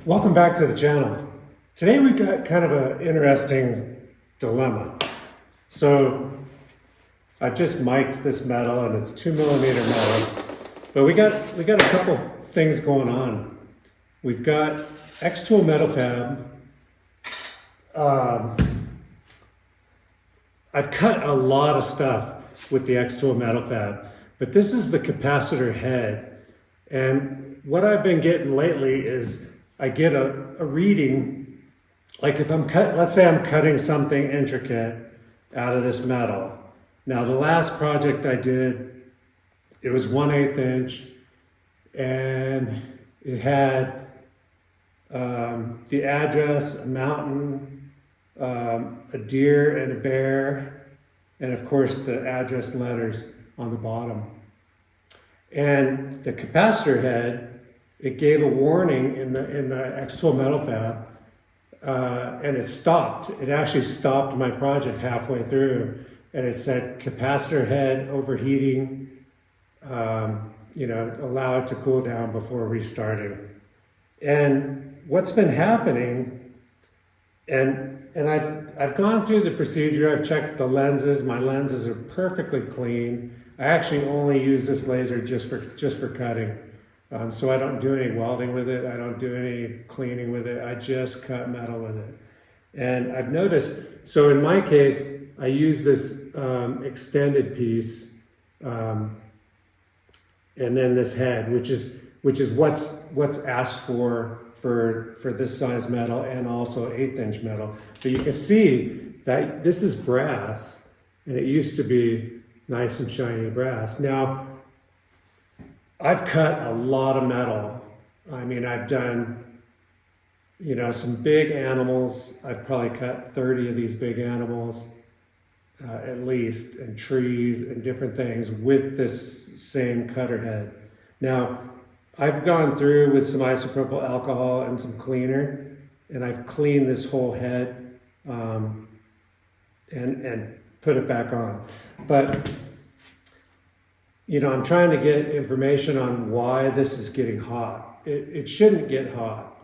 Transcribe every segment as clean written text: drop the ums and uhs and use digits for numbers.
Welcome back to the channel. Today we've got kind of an interesting dilemma. So I've just mic'd this metal and it's 2mm metal, but we got a couple things going on. We've got xToolMetalFab. I've cut a lot of stuff with the xToolMetalFab, but this is the capacitor head. And what I've been getting lately is I get a reading, like if let's say I'm cutting something intricate out of this metal. Now the last project I did, it was 1/8 inch and it had the address, a mountain, a deer and a bear, and of course the address letters on the bottom. And the capacitor head, it gave a warning in the xToolMetalFab, and it stopped. It actually stopped my project halfway through, and it said capacitor head overheating. Allow it to cool down before restarting. And what's been happening, and I've gone through the procedure. I've checked the lenses. My lenses are perfectly clean. I actually only use this laser just for cutting. So I don't do any welding with it. I don't do any cleaning with it. I just cut metal with it. And I've noticed, so in my case, I use this extended piece, and then this head, which is what's asked for this size metal and also 1/8 inch metal. But you can see that this is brass, and it used to be nice and shiny brass. Now, I've cut a lot of metal. I mean, I've done, some big animals. I've probably cut 30 of these big animals, at least, and trees and different things with this same cutter head. Now, I've gone through with some isopropyl alcohol and some cleaner, and I've cleaned this whole head and put it back on. But I'm trying to get information on why this is getting hot. It shouldn't get hot.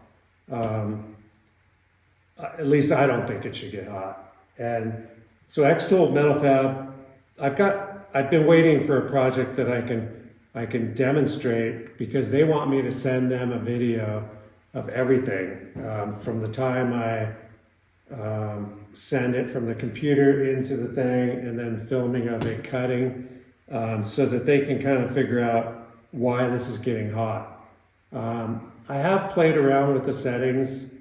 At least I don't think it should get hot. And so xToolMetalFab, I've been waiting for a project that I can demonstrate, because they want me to send them a video of everything from the time I send it from the computer into the thing, and then filming of it cutting. So that they can kind of figure out why this is getting hot. I have played around with the settings,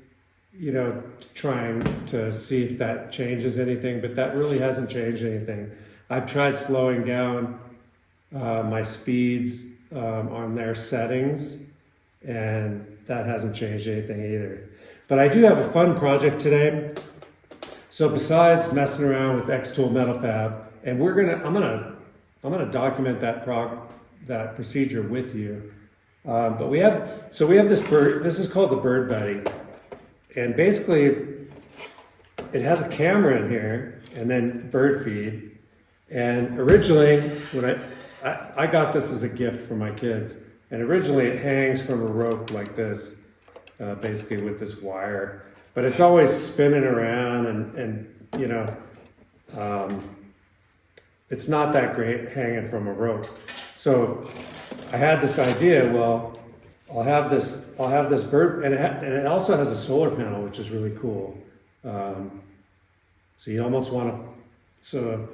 trying to see if that changes anything, but that really hasn't changed anything. I've tried slowing down my speeds on their settings, and that hasn't changed anything either. But I do have a fun project today. So besides messing around with xToolMetalFab, and I'm gonna document that procedure with you. But we have this bird. This is called the Bird Buddy, and basically it has a camera in here and then bird feed. And originally, when I got this as a gift for my kids, and originally it hangs from a rope like this, basically with this wire. But it's always spinning around, and it's not that great hanging from a rope. So I had this idea, well, I'll have this bird, and it also has a solar panel, which is really cool. So you almost want to, so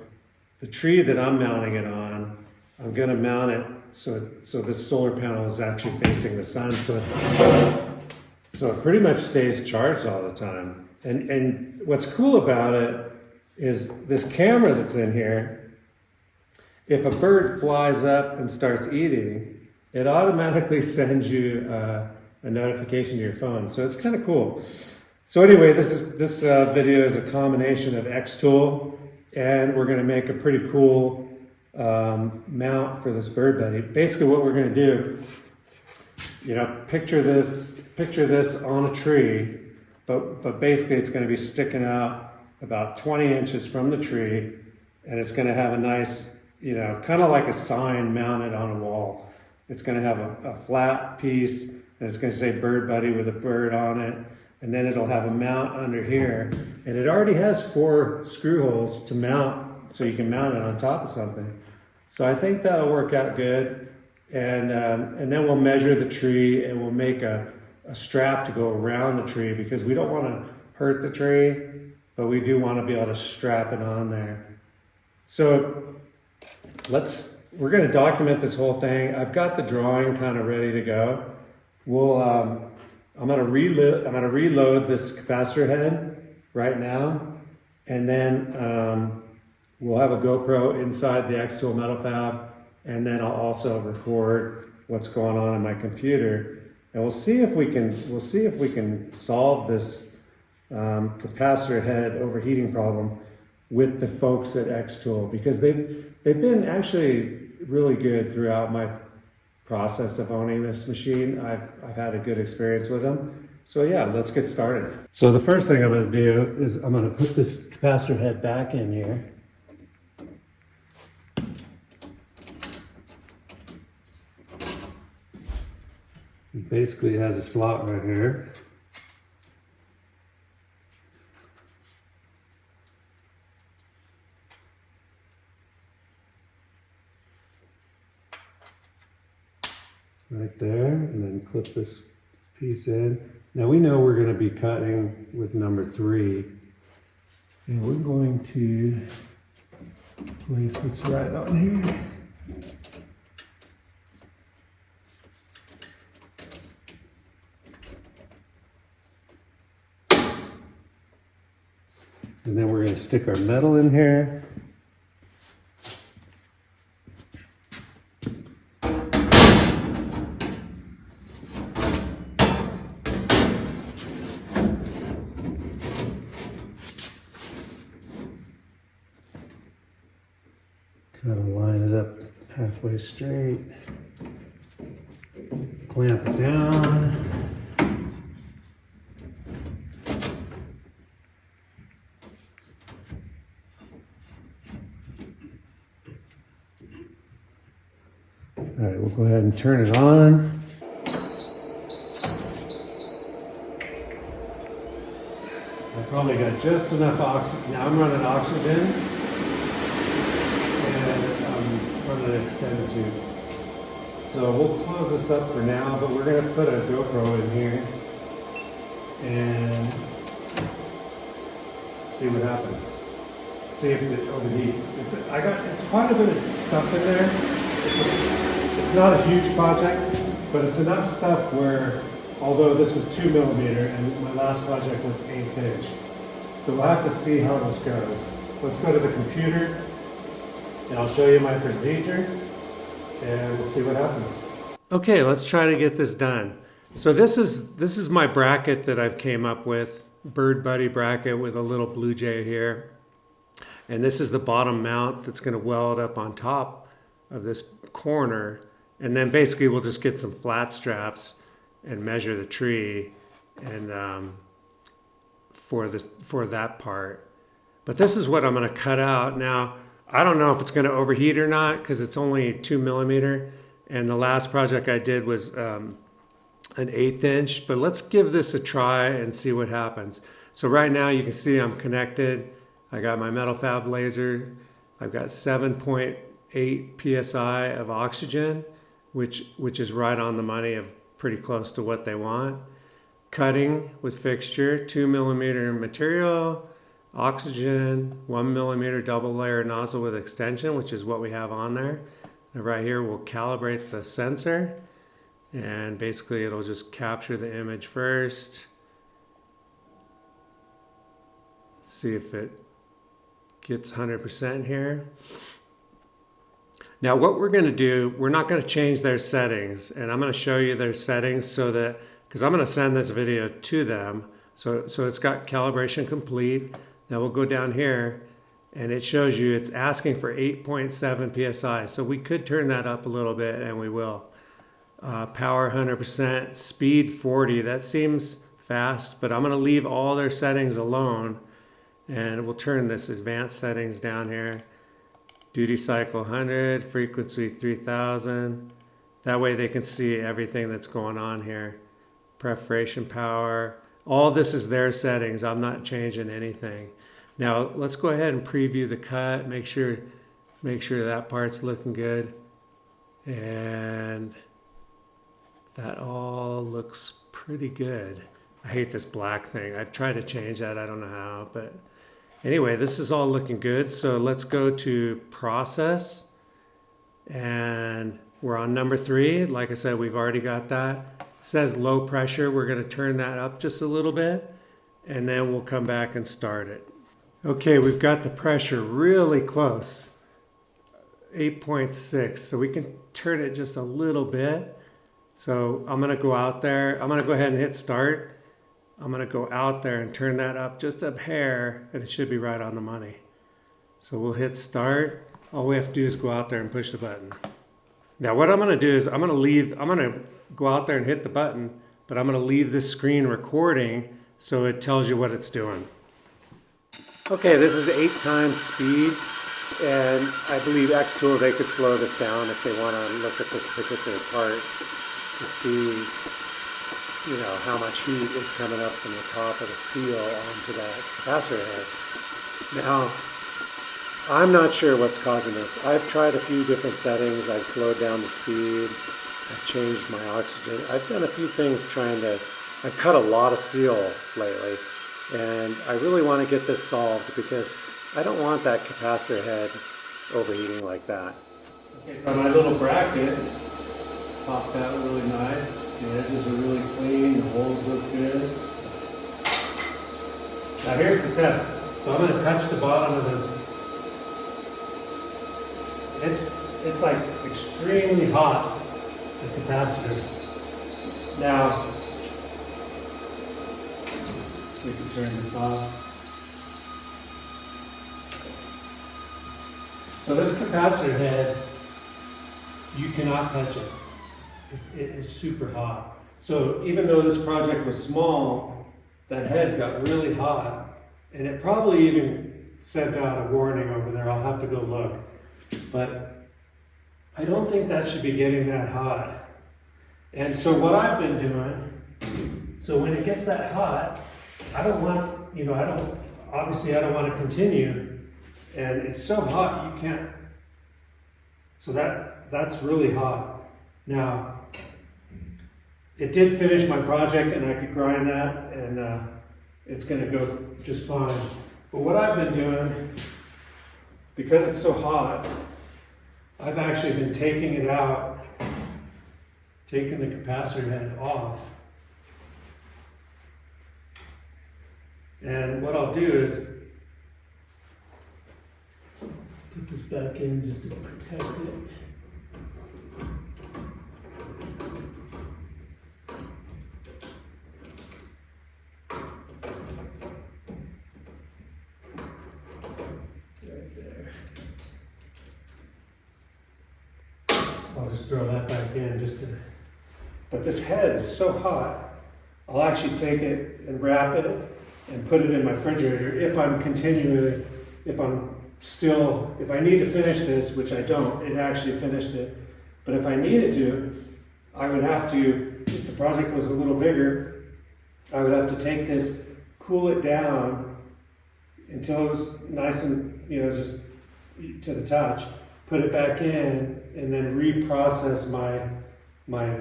the tree that I'm mounting it on, I'm gonna mount it so this solar panel is actually facing the sun, so it pretty much stays charged all the time. And what's cool about it is this camera that's in here. If a bird flies up and starts eating, it automatically sends you a notification to your phone. So it's kind of cool. So anyway, this video is a combination of xTool, and we're going to make a pretty cool mount for this Bird Buddy. Basically, what we're going to do, picture this on a tree, but basically it's going to be sticking out about 20 inches from the tree, and it's going to have a nice, kind of like a sign mounted on a wall. It's going to have a flat piece and it's going to say Bird Buddy with a bird on it, and then it'll have a mount under here, and it already has 4 screw holes to mount, so you can mount it on top of something. So I think that'll work out good, and then we'll measure the tree, and we'll make a strap to go around the tree, because we don't want to hurt the tree, but we do want to be able to strap it on there. So we're going to document this whole thing. I've got the drawing kind of ready to go. I'm going to reload this capacitor head right now, and then we'll have a GoPro inside the xToolMetalFab, and then I'll also record what's going on in my computer, and we'll see if we can solve this capacitor head overheating problem with the folks at xTool, because they've been actually really good throughout my process of owning this machine. I've had a good experience with them. So yeah, let's get started. So the first thing I'm going to do is I'm going to put this capacitor head back in here. It basically has a slot right here. Right there, and then clip this piece in. Now we know we're going to be cutting with number 3, and we're going to place this right on here. And then we're going to stick our metal in here. Kind of line it up halfway straight. Clamp it down. All right, we'll go ahead and turn it on. I probably got just enough oxygen. Now I'm running oxygen, and I'm running an extended tube. So we'll close this up for now, but we're going to put a GoPro in here and see what happens. See if it overheats. It's quite a bit of stuff in there. It's not a huge project, but it's enough stuff where, although this is 2 millimeter and my last project was 1/8 inch. So we'll have to see how this goes. Let's go to the computer and I'll show you my procedure and we'll see what happens. Okay, let's try to get this done. So this is my bracket that I've came up with, Bird Buddy bracket with a little blue jay here. And this is the bottom mount that's going to weld up on top of this corner, and then basically we'll just get some flat straps and measure the tree and for that part. But this is what I'm going to cut out. Now I don't know if it's going to overheat or not because it's only 2 millimeter, and the last project I did was an 1/8 inch, but let's give this a try and see what happens. So right now you can see I'm connected. I got my MetalFab laser. I've got 7.8 psi of oxygen, which is right on the money, of pretty close to what they want. Cutting with fixture, 2 millimeter material, oxygen, 1 millimeter double layer nozzle with extension, which is what we have on there. And right here we'll calibrate the sensor, and basically it'll just capture the image first. See if it gets 100% here. Now what we're going to do, we're not going to change their settings, and I'm going to show you their settings so that, because I'm going to send this video to them, so it's got calibration complete. Now we'll go down here and it shows you it's asking for 8.7 psi, so we could turn that up a little bit, and we will. Power 100%, speed 40, that seems fast, but I'm going to leave all their settings alone, and we'll turn this advanced settings down here. Duty cycle 100, frequency 3000. That way they can see everything that's going on here. perforation power. All this is their settings. I'm not changing anything. Now let's go ahead and preview the cut. Make sure that part's looking good. And that all looks pretty good. I hate this black thing. I've tried to change that. I don't know how, but anyway, this is all looking good. So let's go to process, and we're on number 3. Like I said, we've already got that. It says low pressure. We're going to turn that up just a little bit, and then we'll come back and start it. Okay, we've got the pressure really close, 8.6. So we can turn it just a little bit. So I'm going to go out there. I'm going to go ahead and hit start. I'm going to go out there and turn that up just a hair, and it should be right on the money. So we'll hit start. All we have to do is go out there and push the button. Now what I'm going to do is I'm going to go out there and hit the button, but I'm going to leave this screen recording so it tells you what it's doing. Okay, this is 8 times speed, and I believe xTool, they could slow this down if they want to look at this particular part to see, how much heat is coming up from the top of the steel onto that capacitor head. Now, I'm not sure what's causing this. I've tried a few different settings. I've slowed down the speed. I've changed my oxygen. I've done a few things I've cut a lot of steel lately, and I really want to get this solved because I don't want that capacitor head overheating like that. Okay, so my little bracket popped out really nice. The edges are really clean, the holes look good. Now here's the test. So I'm going to touch the bottom of this. It's like extremely hot, the capacitor. Now, we can turn this off. So this capacitor head, you cannot touch it. It is super hot. So even though this project was small, that head got really hot, and it probably even sent out a warning over there. I'll have to go look. But I don't think that should be getting that hot. And so what I've been doing, so when it gets that hot, I don't want to continue. And it's so hot you can't, so that's really hot. Now, it did finish my project and I could grind that, and it's going to go just fine. But what I've been doing, because it's so hot, I've actually been taking it out, taking the capacitor head off. And what I'll do is put this back in just to protect it. I'll just throw that back in but this head is so hot, I'll actually take it and wrap it and put it in my refrigerator if I need to finish this, which I don't, it actually finished it. But if I needed to, I would have to, if the project was a little bigger, I would have to take this, cool it down until it was nice and, just to the touch, put it back in, and then reprocess my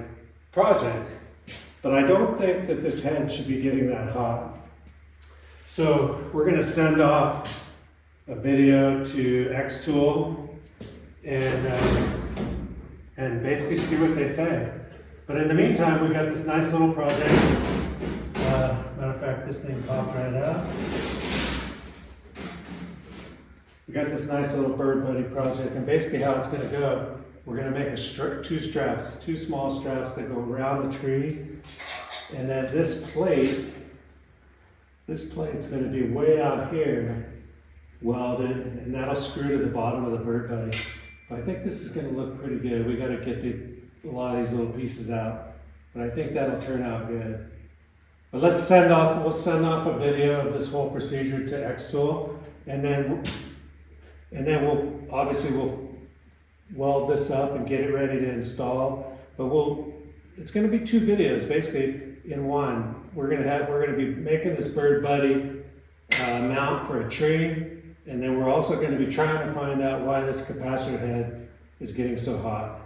project. But I don't think that this head should be getting that hot. So we're going to send off a video to xTool and basically see what they say. But in the meantime, we've got this nice little project. Matter of fact, this thing popped right out. We got this nice little bird buddy project, and basically how it's going to go, we're going to make two small straps that go around the tree, and then this plate's going to be way out here, welded, and that'll screw to the bottom of the bird buddy. I think this is going to look pretty good. We got to get a lot of these little pieces out, but I think that'll turn out good. But we'll send off a video of this whole procedure to xTool, and then we'll weld this up and get it ready to install. But it's going to be 2 videos. Basically, in one. We're gonna be making this bird buddy mount for a tree, and then we're also going to be trying to find out why this capacitor head is getting so hot.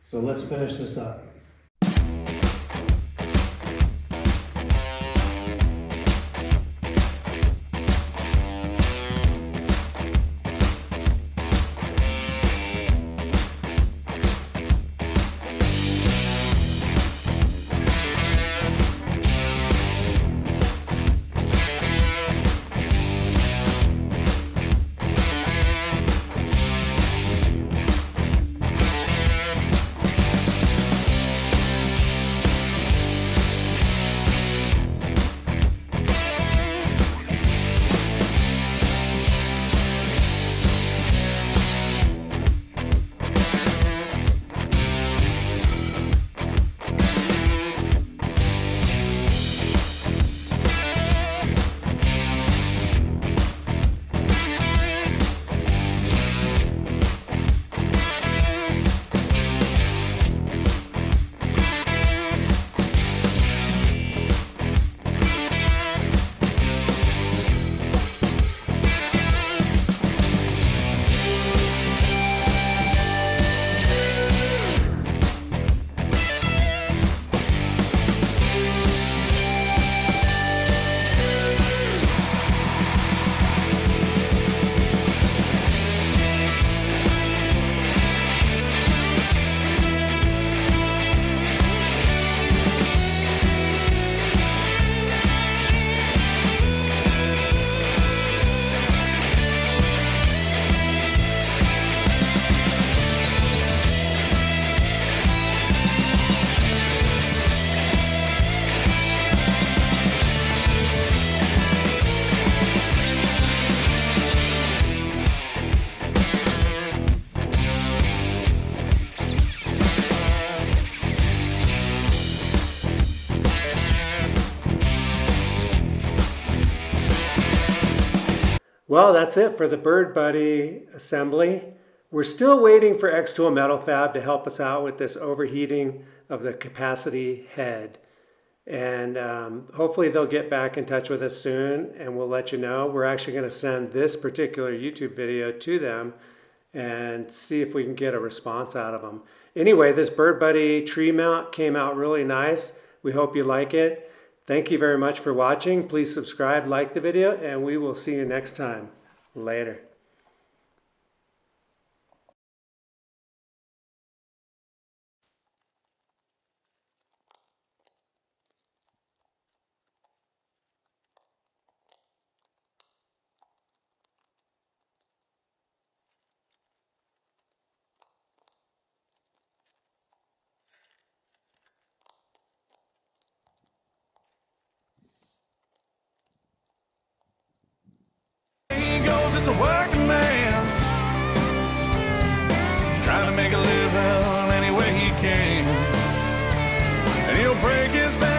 So let's finish this up. Well, that's it for the Bird Buddy assembly. We're still waiting for xToolMetalFab to help us out with this overheating of the capacity head. And hopefully they'll get back in touch with us soon and we'll let you know. We're actually going to send this particular YouTube video to them and see if we can get a response out of them. Anyway, this Bird Buddy tree mount came out really nice. We hope you like it. Thank you very much for watching. Please subscribe, like the video, and we will see you next time. Later. It's a working man. He's trying to make a living any way he can, and he'll break his back.